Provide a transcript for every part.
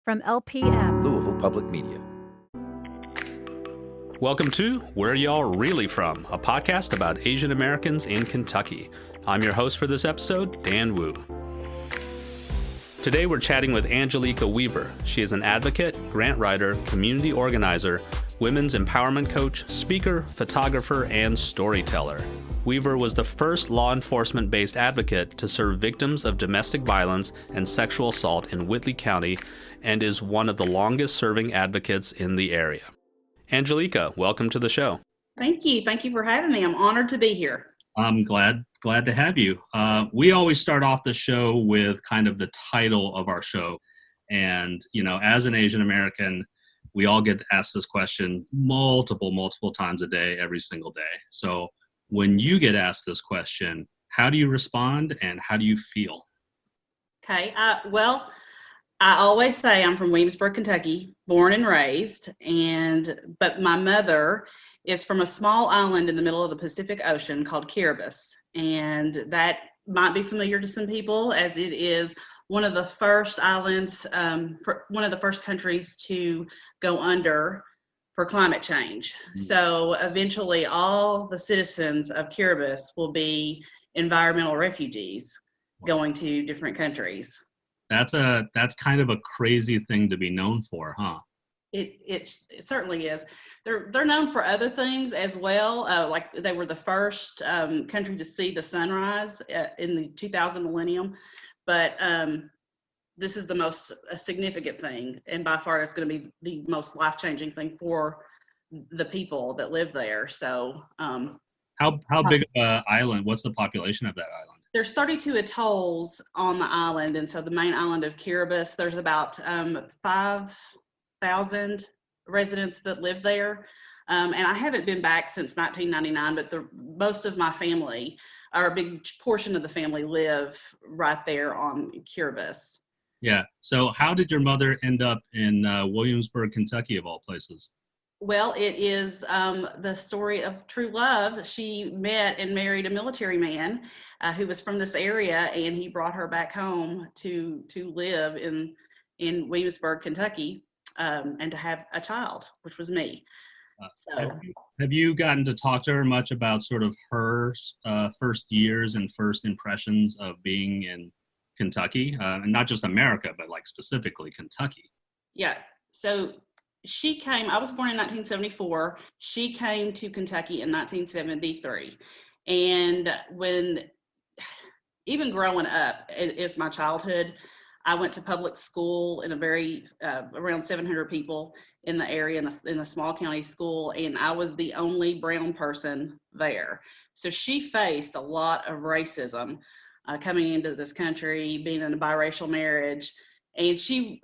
From LPM, Louisville Public Media. Welcome to Where Y'all Really From, a podcast about Asian Americans in Kentucky. I'm your host for this episode, Dan Wu. Today we're chatting with Angelika Weaver. She is an advocate, grant writer, community organizer, women's empowerment coach, speaker, photographer, and storyteller. Weaver was the first law enforcement-based advocate to serve victims of domestic violence and sexual assault in Whitley County and is one of the longest-serving advocates in the area. Angelika, welcome to the show. Thank you. Thank you for having me. I'm honored to be here. I'm glad to have you. We always start off the show with kind of the title of our show. And, you know, as an Asian American, we all get asked this question multiple times a day, every single day. So when you get asked this question, how do you respond and how do you feel? Okay. Well, I always say I'm from Williamsburg, Kentucky, born and raised, but my mother is from a small island in the middle of the Pacific Ocean called Kiribati, and that might be familiar to some people as it is one of the first islands, one of the first countries to go under for climate change. Mm-hmm. So eventually all the citizens of Kiribati will be environmental refugees going to different countries. That's kind of a crazy thing to be known for, huh? It certainly is. They're known for other things as well. Like they were the first country to see the sunrise in the 2000 millennium. But this is the most significant thing, and by far it's going to be the most life-changing thing for the people that live there. So, how big of an island? What's the population of that island? There's 32 atolls on the island, and so the main island of Kiribati, there's about 5,000 residents that live there. And I haven't been back since 1999, but most of my family, or a big portion of the family, live right there on Kiribati. Yeah. So how did your mother end up in Williamsburg, Kentucky, of all places? Well, it is the story of true love. She met and married a military man who was from this area, and he brought her back home to live in Williamsburg, Kentucky, and to have a child, which was me. Have you gotten to talk to her much about sort of her first years and first impressions of being in Kentucky, and not just America, but like specifically Kentucky? Yeah. So she came, I was born in 1974. She came to Kentucky in 1973. And even growing up, it's my childhood, I went to public school in a very, around 700 people in the area in a small county school, and I was the only brown person there. So she faced a lot of racism coming into this country, being in a biracial marriage. And she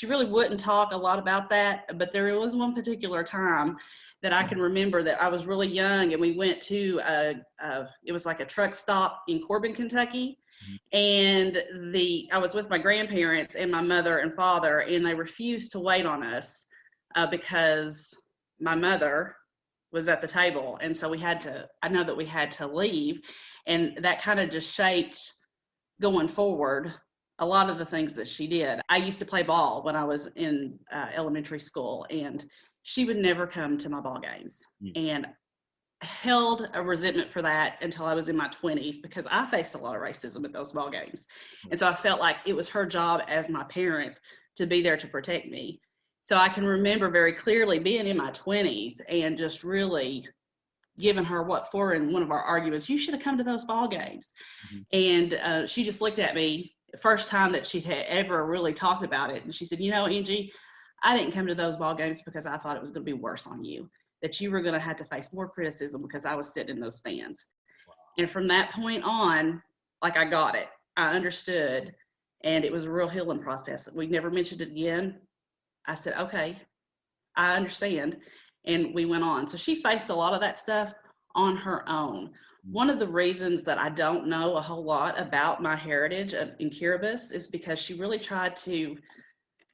really wouldn't talk a lot about that, but there was one particular time that I can remember that I was really young, and we went to it was like a truck stop in Corbin, Kentucky, and I was with my grandparents and my mother and father, and they refused to wait on us because my mother was at the table, and so I know that we had to leave, and that kind of just shaped going forward a lot of the things that she did. I used to play ball when I was in elementary school, and she would never come to my ball games. And held a resentment for that until I was in my 20s, because I faced a lot of racism at those ball games. And so I felt like it was her job as my parent to be there to protect me. So I can remember very clearly being in my 20s and just really giving her what for in one of our arguments. You should have come to those ball games. Mm-hmm. And she just looked at me, first time that she'd ever really talked about it. And she said, you know, Angie, I didn't come to those ball games because I thought it was going to be worse on you, that you were going to have to face more criticism because I was sitting in those stands. Wow. And from that point on, like, I got it. I understood. And it was a real healing process. We never mentioned it again. I said, okay, I understand. And we went on. So she faced a lot of that stuff on her own. One of the reasons that I don't know a whole lot about my heritage in Kiribati is because she really tried to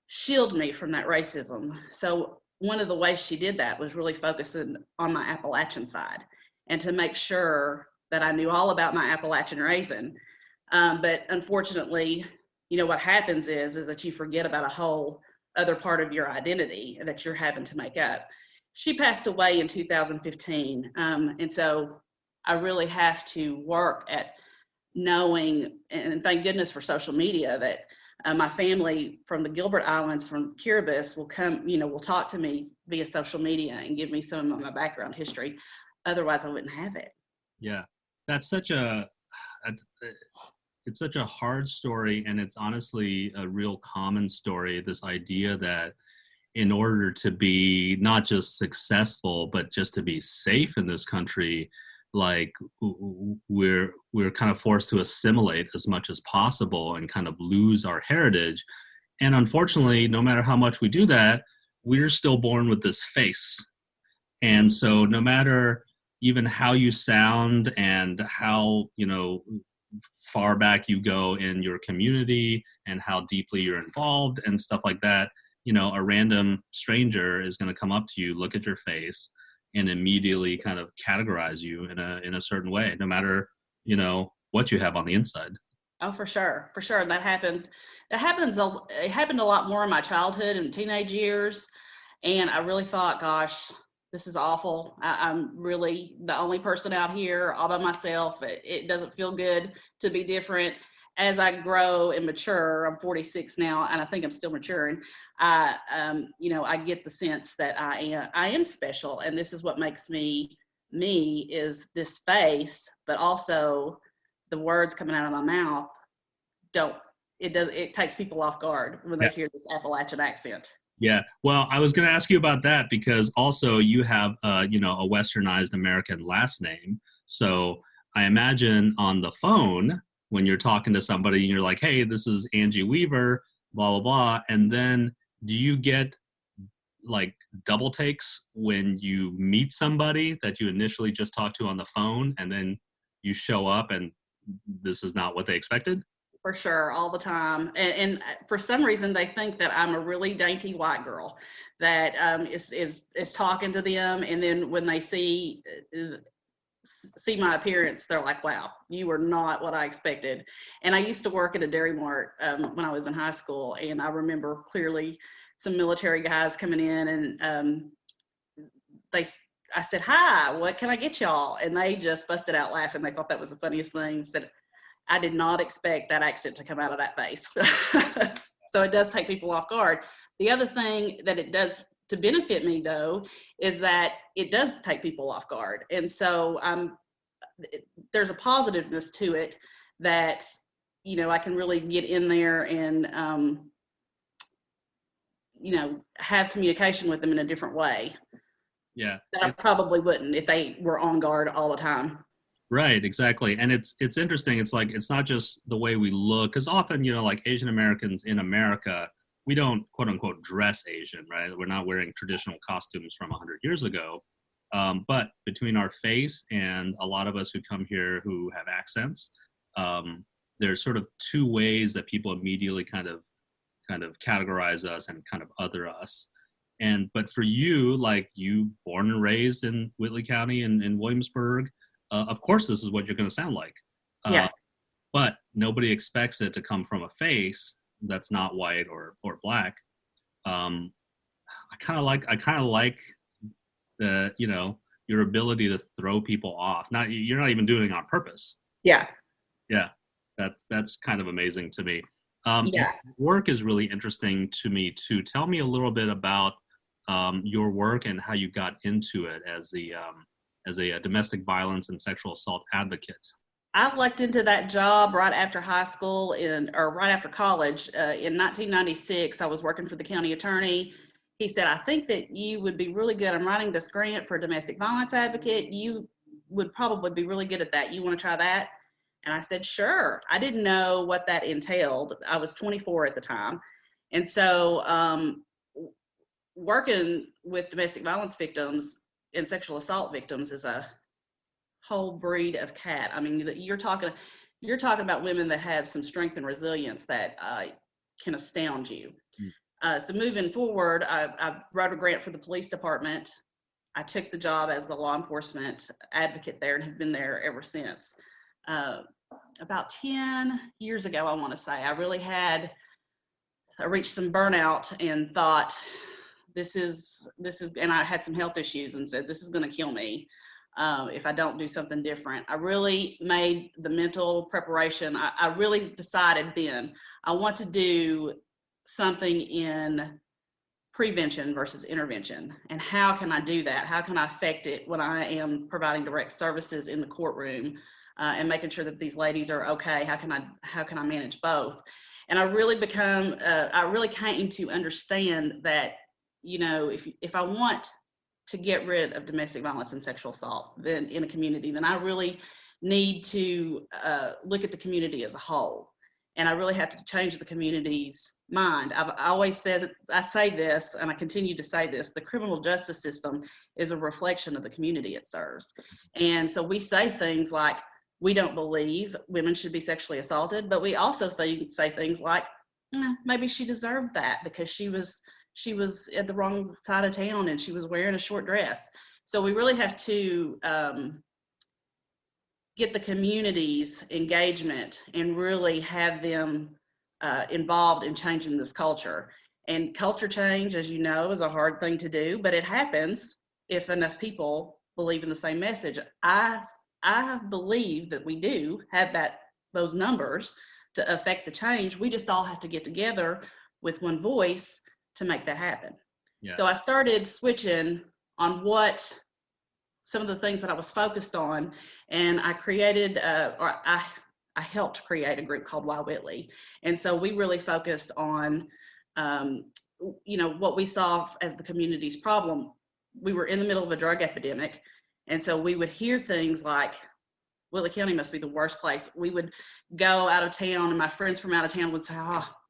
shield me from that racism. So one of the ways she did that was really focusing on my Appalachian side and to make sure that I knew all about my Appalachian raising. But unfortunately, you know, what happens is that you forget about a whole other part of your identity that you're having to make up. She passed away in 2015. And so I really have to work at knowing, and thank goodness for social media, that my family from the Gilbert Islands, from Kiribati, will come, will talk to me via social media and give me some of my background history. Otherwise, I wouldn't have it. Yeah, that's it's such a hard story, and it's honestly a real common story, this idea that in order to be not just successful, but just to be safe in this country, like we're kind of forced to assimilate as much as possible and kind of lose our heritage. And unfortunately, no matter how much we do that, we're still born with this face. And so no matter even how you sound and how, far back you go in your community and how deeply you're involved and stuff like that, a random stranger is going to come up to you, look at your face, and immediately kind of categorize you in a certain way, no matter, what you have on the inside. Oh, for sure. For sure. That happened. It happened a lot more in my childhood and teenage years. And I really thought, gosh, this is awful. I'm really the only person out here all by myself. It doesn't feel good to be different. As I grow and mature, I'm 46 now, and I think I'm still maturing. I get the sense that I am special, and this is what makes me is this face, but also the words coming out of my mouth it takes people off guard when they hear this Appalachian accent. Yeah. Well, I was going to ask you about that because also you have, a westernized American last name. So I imagine on the phone when you're talking to somebody and you're like, hey, this is Angie Weaver, blah, blah, blah. And then do you get like double takes when you meet somebody that you initially just talked to on the phone and then you show up and this is not what they expected? For sure, all the time. And for some reason, they think that I'm a really dainty white girl that is talking to them. And then when they see my appearance, they're like, wow, you are not what I expected. And I used to work at a Dairy Mart when I was in high school. And I remember clearly some military guys coming in and I said, hi, what can I get y'all? And they just busted out laughing. They thought that was the funniest thing. Said, I did not expect that accent to come out of that face. So it does take people off guard. The other thing that it does to benefit me, though, is that it does take people off guard. And so there's a positiveness to it that, I can really get in there and, have communication with them in a different way. Yeah. That I probably wouldn't if they were on guard all the time. Right, exactly. And it's interesting. It's like, it's not just the way we look, because often, like Asian Americans in America, we don't quote unquote dress Asian, right? We're not wearing traditional costumes from 100 years ago. But between our face and a lot of us who come here who have accents, there's sort of two ways that people immediately kind of categorize us and kind of other us. But for you, like you born and raised in Whitley County in Williamsburg, of course, this is what you're going to sound like. Yeah. But nobody expects it to come from a face that's not white or black. I kind of like the, your ability to throw people off. You're not even doing it on purpose. Yeah. Yeah. That's kind of amazing to me. Yeah. Work is really interesting to me too. Tell me a little bit about your work and how you got into it as a domestic violence and sexual assault advocate. I lucked into that job right after high school or right after college. In 1996, I was working for the county attorney. He said, I think that you would be really good. I'm writing this grant for a domestic violence advocate. You would probably be really good at that. You want to try that? And I said, sure. I didn't know what that entailed. I was 24 at the time. And so working with domestic violence victims and sexual assault victims is a whole breed of cat. I mean, you're talking about women that have some strength and resilience that can astound you. So moving forward, I wrote a grant for the police department. I took the job as the law enforcement advocate there and have been there ever since. About 10 years ago, I want to say, I really had I reached some burnout and thought, this is, and I had some health issues and said, this is going to kill me if I don't do something different. I really made the mental preparation. I really decided then I want to do something in prevention versus intervention. And how can I do that? How can I affect it when I am providing direct services in the courtroom and making sure that these ladies are okay? How can I manage both? And I really came to understand that, you know, if I want to get rid of domestic violence and sexual assault then in a community, then I really need to look at the community as a whole. And I really have to change the community's mind. I always said, I say this, and I continue to say this, the criminal justice system is a reflection of the community it serves. And so we say things like, we don't believe women should be sexually assaulted, but we also say things like, maybe she deserved that because she was at the wrong side of town and she was wearing a short dress. So we really have to get the community's engagement and really have them involved in changing this culture. And culture change, as you know, is a hard thing to do, but it happens if enough people believe in the same message. I believe that we do have those numbers to affect the change. We just all have to get together with one voice to make that happen. Yeah. So I started switching on what some of the things that I was focused on, and I created, I helped create a group called Why Whitley. And so we really focused on, what we saw as the community's problem. We were in the middle of a drug epidemic. And so we would hear things like, Whitley County must be the worst place. We would go out of town and my friends from out of town would say,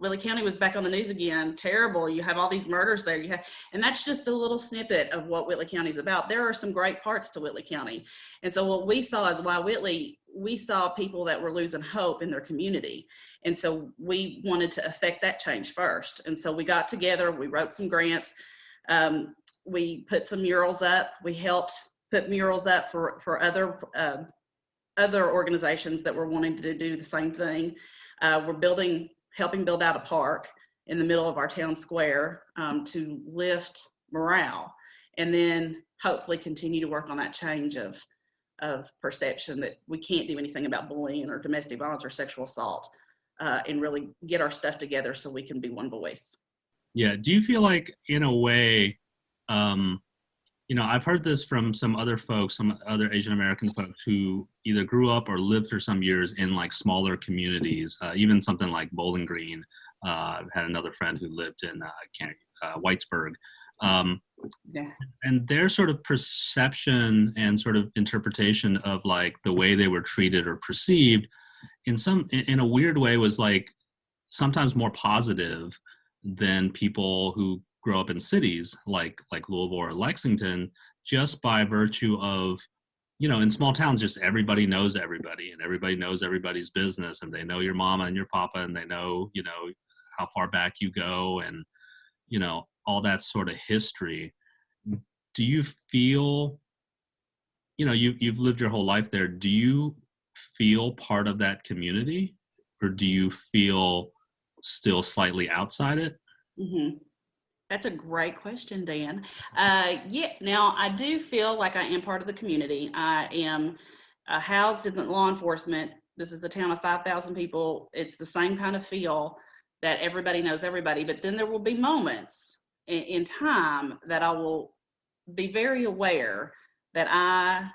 Whitley County was back on the news again. Terrible. You have all these murders there. And that's just a little snippet of what Whitley County is about. There are some great parts to Whitley County. And so what we saw is Why Whitley, we saw people that were losing hope in their community. And so we wanted to affect that change first. And so we got together, we wrote some grants. We put some murals up. We helped put murals up for other organizations that were wanting to do the same thing. We're helping build out a park in the middle of our town square to lift morale, and then hopefully continue to work on that change of perception that we can't do anything about bullying or domestic violence or sexual assault, and really get our stuff together so we can be one voice. Yeah. Do you feel like, in a way, I've heard this from some other Asian American folks who either grew up or lived for some years in like smaller communities, even something like Bowling Green. I've had another friend who lived in Whitesburg. And their sort of perception and sort of interpretation of like the way they were treated or perceived in a weird way was like sometimes more positive than people who grow up in cities like Louisville or Lexington, just by virtue of, in small towns, just everybody knows everybody and everybody knows everybody's business, and they know your mama and your papa, and they know, how far back you go, and, all that sort of history. Do you feel, you've lived your whole life there. Do you feel part of that community, or do you feel still slightly outside it? Mm-hmm. That's a great question, Dan. Now I do feel like I am part of the community. I am housed in the law enforcement. This is a town of 5,000 people. It's the same kind of feel that everybody knows everybody, but then there will be moments in time that I will be very aware that I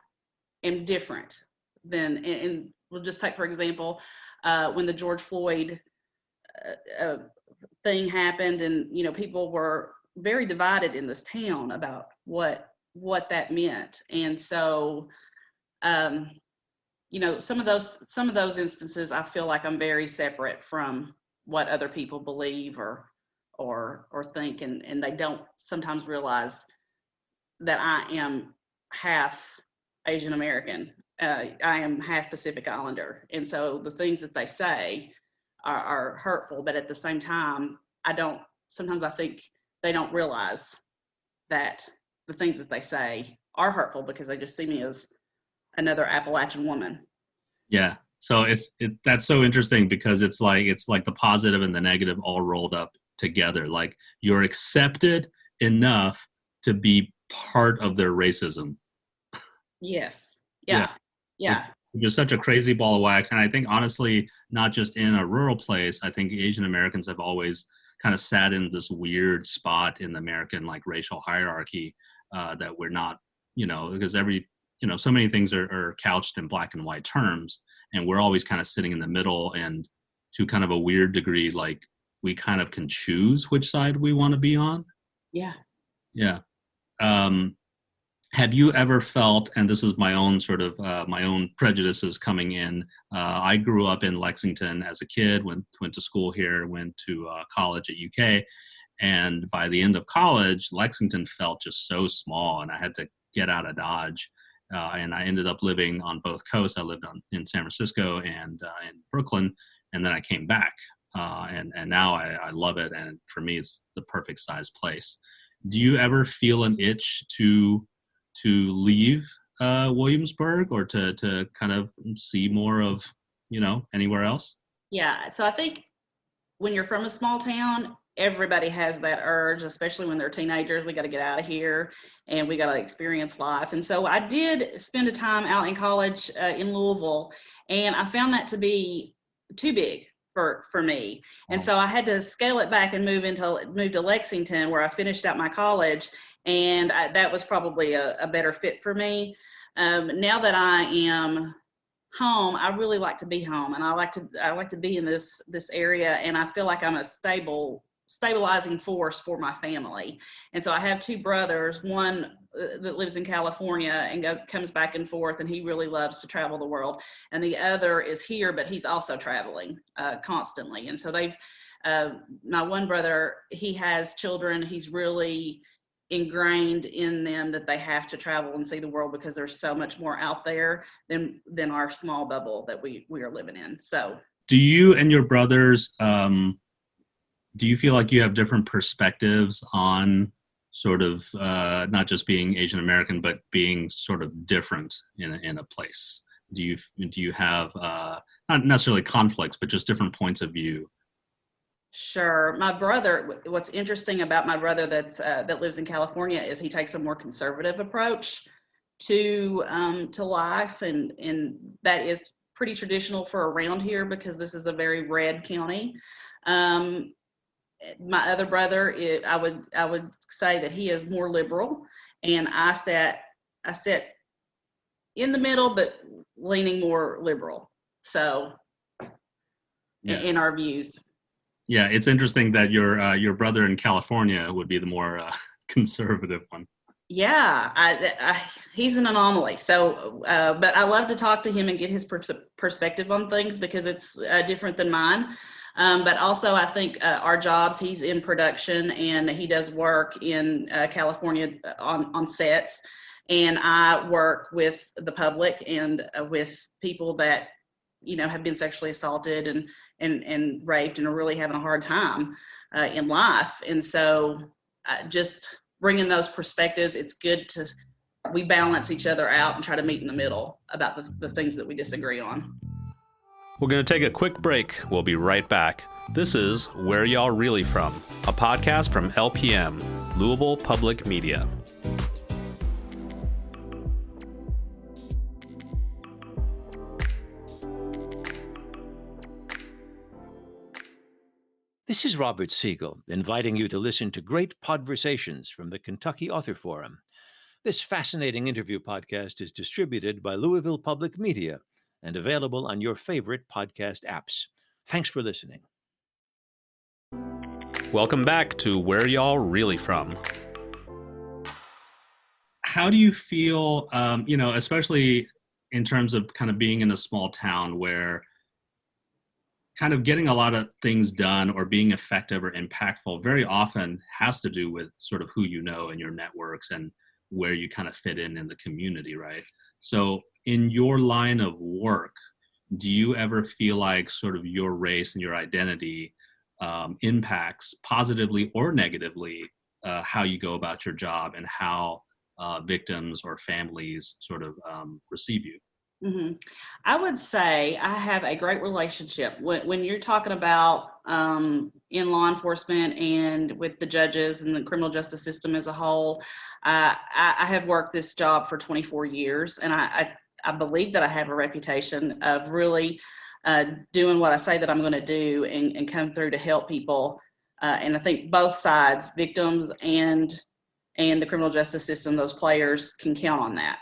am different than, and we'll just take, for example, when the George Floyd thing happened, and people were very divided in this town about what that meant. And so some of those instances I feel like I'm very separate from what other people believe or think, and they don't sometimes realize that I am half Asian American. I am half Pacific Islander, and so the things that they say are hurtful, but at the same time, sometimes I think they don't realize that the things that they say are hurtful because they just see me as another Appalachian woman. Yeah. So that's so interesting because it's like the positive and the negative all rolled up together. Like you're accepted enough to be part of their racism. Yes. Yeah. Yeah. Yeah. Which is such a crazy ball of wax. And I think honestly, not just in a rural place, I think Asian Americans have always kind of sat in this weird spot in the American like racial hierarchy that we're not, because so many things are couched in black and white terms, and we're always kind of sitting in the middle, and to kind of a weird degree, like we kind of can choose which side we want to be on. Yeah. Yeah. Have you ever felt, and this is my own sort of my own prejudices coming in, I grew up in Lexington as a kid, went to school here, went to college at UK, and by the end of college, Lexington felt just so small, and I had to get out of Dodge, and I ended up living on both coasts. I lived in San Francisco and in Brooklyn, and then I came back, and now I love it, and for me, it's the perfect size place. Do you ever feel an itch to leave Williamsburg, or to kind of see more of, anywhere else? Yeah. So I think when you're from a small town, everybody has that urge, especially when they're teenagers. We got to get out of here and we got to experience life. And so I did spend a time out in college in Louisville, and I found that to be too big for me. And so I had to scale it back and move to Lexington, where I finished out my college. And that was probably a better fit for me. Now that I am home, I really like to be home, and I like to be in this area, and I feel like I'm a stabilizing force for my family. And so I have two brothers, one that lives in California and comes back and forth, and he really loves to travel the world, and the other is here, but he's also traveling constantly. And so my one brother, he has children. He's really ingrained in them that they have to travel and see the world, because there's so much more out there than our small bubble that we are living in. So do you and your brothers, do you feel like you have different perspectives on sort of not just being Asian American, but being sort of different in a place? Do you have not necessarily conflicts, but just different points of view? Sure. My brother, what's interesting about my brother that lives in California is he takes a more conservative approach to life, and that is pretty traditional for around here, because this is a very red county. My other brother, I would say that he is more liberal, and I sit in the middle, but leaning more liberal. So in our views. Yeah, it's interesting that your brother in California would be the more conservative one. Yeah, he's an anomaly. So, but I love to talk to him and get his perspective on things, because it's different than mine. But also, I think our jobs, he's in production, and he does work in California on sets, and I work with the public and with people that have been sexually assaulted and raped and are really having a hard time in life. And so just bringing those perspectives, it's good we balance each other out and try to meet in the middle about the things that we disagree on. We're going to take a quick break. We'll be right back. This is Where Y'all Really From, a podcast from LPM, Louisville Public Media. This is Robert Siegel, inviting you to listen to great podversations from the Kentucky Author Forum. This fascinating interview podcast is distributed by Louisville Public Media and available on your favorite podcast apps. Thanks for listening. Welcome back to Where Y'all Really From. How do you feel, especially in terms of kind of being in a small town where kind of getting a lot of things done or being effective or impactful very often has to do with sort of who you know and your networks and where you kind of fit in the community, right? So in your line of work, do you ever feel like sort of your race and your identity impacts positively or negatively how you go about your job and how victims or families sort of receive you? Mhm. I would say I have a great relationship. When you're talking about in law enforcement and with the judges and the criminal justice system as a whole, I have worked this job for 24 years, and I believe that I have a reputation of really doing what I say that I'm going to do and come through to help people. And I think both sides, victims and the criminal justice system, those players can count on that.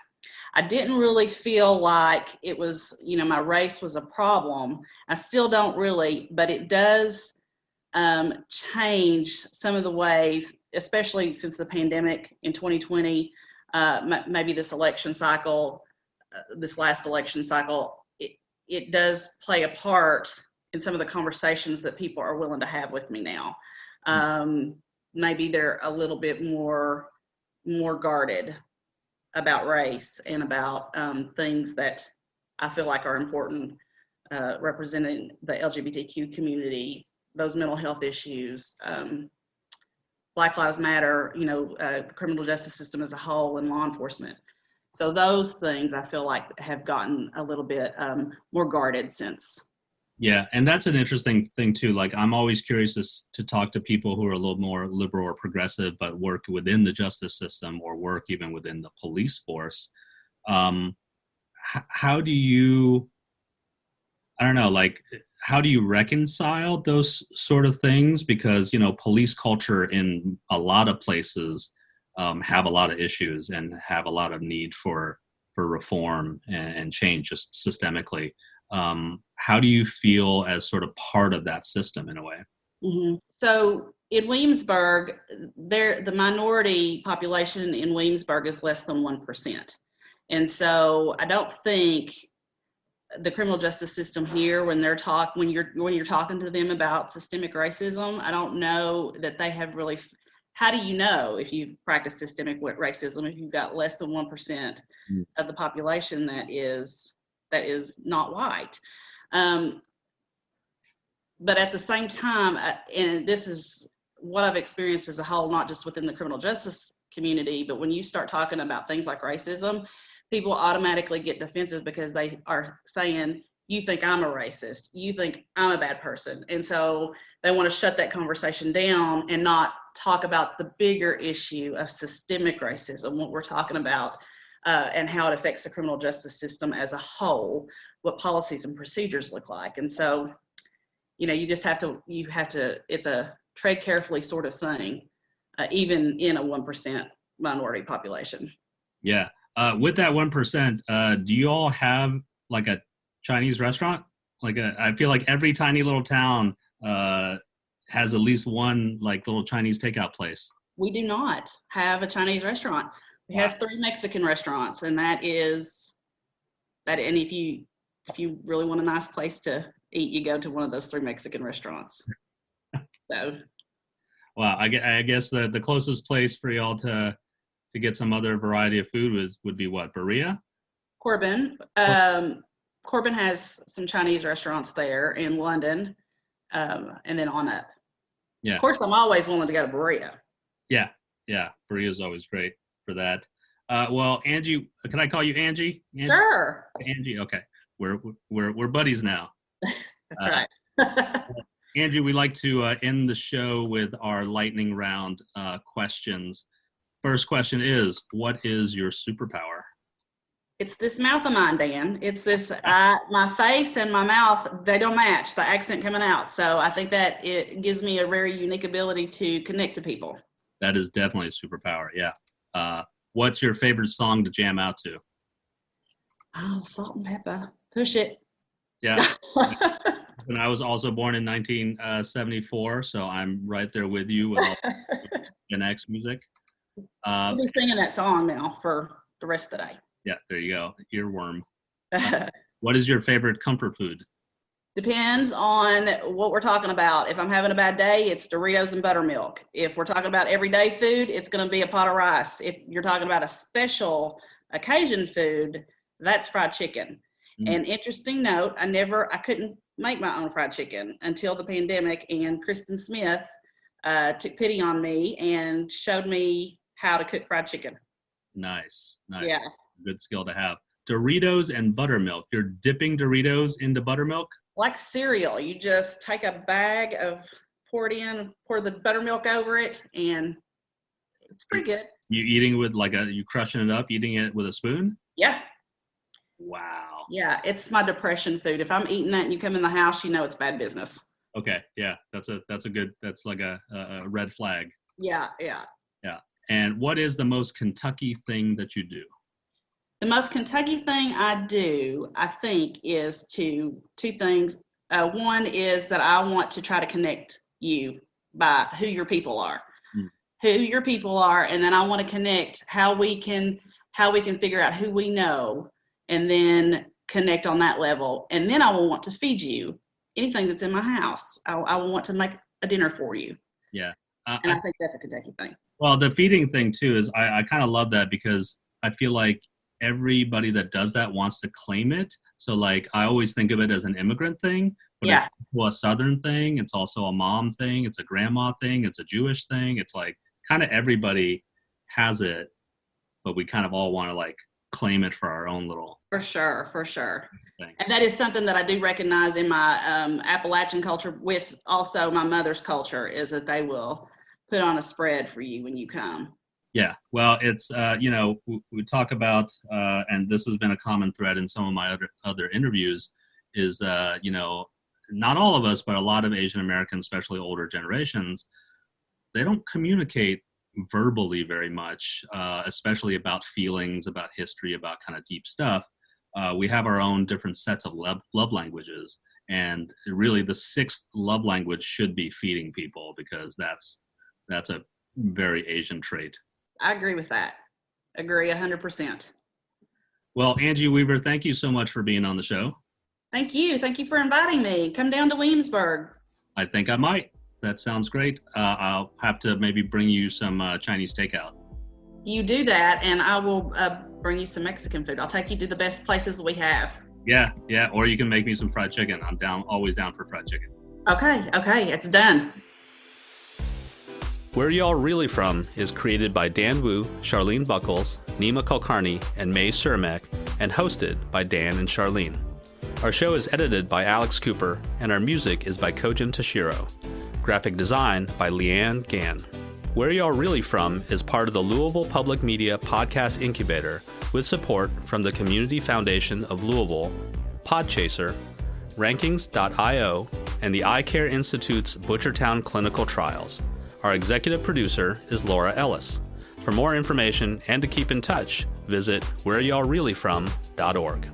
I didn't really feel like it was, my race was a problem. I still don't really, but it does change some of the ways, especially since the pandemic in 2020, maybe this election cycle, this last election cycle, it does play a part in some of the conversations that people are willing to have with me now. Maybe they're a little bit more guarded about race and about things that I feel like are important, representing the LGBTQ community, those mental health issues, Black Lives Matter, the criminal justice system as a whole, and law enforcement. So those things I feel like have gotten a little bit more guarded since. Yeah, and that's an interesting thing too. Like, I'm always curious to talk to people who are a little more liberal or progressive, but work within the justice system or work even within the police force. How do you, I don't know, like, how do you reconcile those sort of things? Because, police culture in a lot of places have a lot of issues and have a lot of need for reform and change just systemically. How do you feel as sort of part of that system in a way? Mm-hmm. So in Williamsburg, the minority population in Williamsburg is less than 1%. And so I don't think the criminal justice system here, when you're talking to them about systemic racism, I don't know that they have really. How do you know if you've practiced systemic racism if you've got less than 1% of the population that is not white? But at the same time, and this is what I've experienced as a whole, not just within the criminal justice community, but when you start talking about things like racism, people automatically get defensive because they are saying, you think I'm a racist, you think I'm a bad person. And so they want to shut that conversation down and not talk about the bigger issue of systemic racism, what we're talking about, and how it affects the criminal justice system as a whole, what policies and procedures look like. And so, you just have to, it's a tread carefully sort of thing, even in a 1% minority population. Yeah. With that 1%, do you all have like a Chinese restaurant? I feel like every tiny little town has at least one like little Chinese takeout place. We do not have a Chinese restaurant. We have 3 Mexican restaurants, and and if you really want a nice place to eat, you go to one of those 3 Mexican restaurants. So, well, I guess the closest place for y'all to get some other variety of food would be what, Berea? Corbin. Corbin has some Chinese restaurants there in London, and then on up. Yeah. Of course, I'm always willing to go to Berea. Yeah. Berea is always great for that. Well, Angie, can I call you Angie? Sure. Angie. Okay. We're buddies now. That's right. Angie, we like to end the show with our lightning round questions. First question is, what is your superpower? It's this mouth of mine, Dan. It's this, my face and my mouth, they don't match, the accent coming out. So I think that it gives me a very unique ability to connect to people. That is definitely a superpower, yeah. What's your favorite song to jam out to? Oh, Salt and Pepper. Push it. Yeah. And I was also born in 1974, so I'm right there with you with all Gen X music. I'll be singing that song now for the rest of the day. Yeah, there you go. Earworm. What is your favorite comfort food? Depends on what we're talking about. If I'm having a bad day, it's Doritos and buttermilk. If we're talking about everyday food, it's going to be a pot of rice. If you're talking about a special occasion food, that's fried chicken. And interesting note, I couldn't make my own fried chicken until the pandemic, and Kristen Smith took pity on me and showed me how to cook fried chicken. Nice. Yeah. Good skill to have. Doritos and buttermilk. You're dipping Doritos into buttermilk? Like cereal. You just take a bag pour the buttermilk over it, and it's pretty good. You eating with you crushing it up, eating it with a spoon? Yeah. Wow. Yeah, it's my depression food. If I'm eating that and you come in the house, you know it's bad business. Okay, yeah, that's like a red flag. Yeah. And what is the most Kentucky thing that you do? The most Kentucky thing I do, I think, is two things. One is that I want to try to connect you by who your people are, and then I want to connect how we can figure out who we know, and then connect on that level. And then I will want to feed you anything that's in my house. I will want to make a dinner for you. Yeah, and I think that's a Kentucky thing. Well, the feeding thing too is I kind of love that, because I feel like everybody that does that wants to claim it. So like, I always think of it as an immigrant thing, but Yeah. It's also a Southern thing. It's also a mom thing. It's a grandma thing. It's a Jewish thing. It's like kind of everybody has it, but we kind of all want to like claim it for our own little. For sure. thing. And that is something that I do recognize in my Appalachian culture, with also my mother's culture, is that they will put on a spread for you when you come. Yeah, well, it's, we talk about, and this has been a common thread in some of my other interviews, is, not all of us, but a lot of Asian Americans, especially older generations, they don't communicate verbally very much, especially about feelings, about history, about kind of deep stuff. We have our own different sets of love languages. And really the sixth love language should be feeding people, because that's a very Asian trait. I agree with that. Agree 100%. Well, Angie Weaver, thank you so much for being on the show. Thank you. Thank you for inviting me. Come down to Williamsburg. I think I might. That sounds great. I'll have to maybe bring you some Chinese takeout. You do that, and I will bring you some Mexican food. I'll take you to the best places we have. Yeah. Or you can make me some fried chicken. I'm always down for fried chicken. Okay, it's done. Where Y'all Really From is created by Dan Wu, Charlene Buckles, Nima Kulkarni, and May Surmak, and hosted by Dan and Charlene. Our show is edited by Alex Cooper, and our music is by Kojin Toshiro. Graphic design by Leanne Gann. Where Y'all Really From is part of the Louisville Public Media Podcast Incubator, with support from the Community Foundation of Louisville, Podchaser, Rankings.io, and the Eye Care Institute's Butchertown Clinical Trials. Our executive producer is Laura Ellis. For more information and to keep in touch, visit whereyallreallyfrom.org.